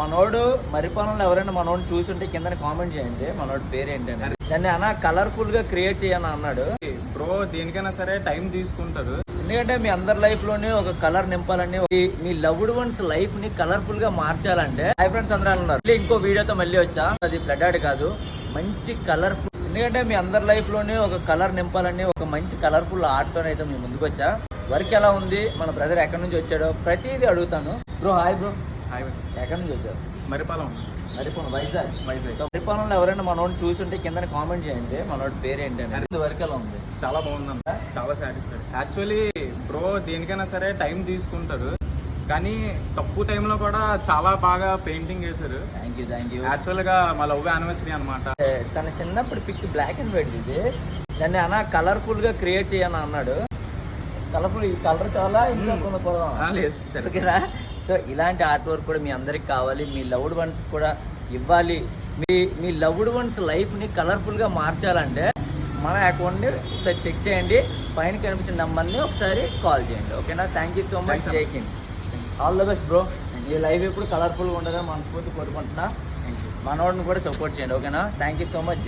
మనోడు మరిపాలనలో ఎవరైనా మనోడిని చూసుంటే కింద కామెంట్ చేయండి మనోడి పేరు ఏంటని. దాన్ని అన్న కలర్ఫుల్ గా క్రియేట్ చేయని అన్నాడు. బ్రో దేనికైనా సరే టైం తీసుకుంటారు, ఎందుకంటే మీ అందరి లైఫ్ లోనే ఒక కలర్ నింపాలని, మీ లవ్డ్ వన్స్ లైఫ్ ని కలర్ఫుల్ గా మార్చాలంటే. హై ఫ్రెండ్స్ అందరూ ఉన్నారు. ఇంకో వీడియోతో మళ్ళీ వచ్చా. అది బ్లడ్ యాడ్ కాదు, మంచి కలర్ఫుల్. ఎందుకంటే మీ అందరి లైఫ్ లోనే ఒక కలర్ నింపాలని ఒక మంచి కలర్ఫుల్ ఆర్ట్ తో అయితే మీ ముందుకు వచ్చా. వర్క్ ఎలా ఉంది, మన బ్రదర్ ఎక్కడి నుంచి వచ్చాడో ప్రతిదీ అడుగుతాను. Bro hi bro. హాయ్. ఎక్కడి నుంచి వచ్చారు? మరిపాలెం. వైజాగ్. సో మరిపాలనలో ఎవరైనా మనోడిని చూసుంటే కింద కామెంట్ చేయండి మనోడి పేరు ఏంటని. వర్క్ ఎలా ఉంది? చాలా బాగుందన్న, చాలా సాటిస్ఫైడ్. యాక్చువల్లీ బ్రో దేనికైనా సరే టైం తీసుకుంటారు, కానీ తక్కువ టైంలో కూడా చాలా బాగా పెయింటింగ్ చేశారు. Thank you. యాక్చువల్గా మా లవ్ యానివర్సరీ అనమాట. తన చిన్నప్పుడు పిక్ బ్లాక్ అండ్ వైట్ ఇది. దాన్ని అన్న కలర్ఫుల్ గా క్రియేట్ చేయని అన్నాడు. కలర్ఫుల్, ఈ కలర్ చాలా ఇంకా ఓకేనా. సో ఇలాంటి ఆర్ట్ వర్క్ కూడా మీ అందరికి కావాలి, మీ లవ్డ్ వన్స్ కూడా ఇవ్వాలి. మీ లవ్డ్ వన్స్ లైఫ్ని కలర్ఫుల్గా మార్చాలంటే మన అకౌంట్ని ఒకసారి చెక్ చేయండి, పైన కనిపించిన నెంబర్ని ఒకసారి కాల్ చేయండి. ఓకేనా. Thank you so much. జై Hind. All the best bro. ఈ లైఫ్ ఎప్పుడు కలర్ఫుల్గా ఉండగా మనస్ఫూర్తి కోరుకుంటున్నా. మనోడిని కూడా సపోర్ట్ చేయండి. ఓకేనా. Thank you so much.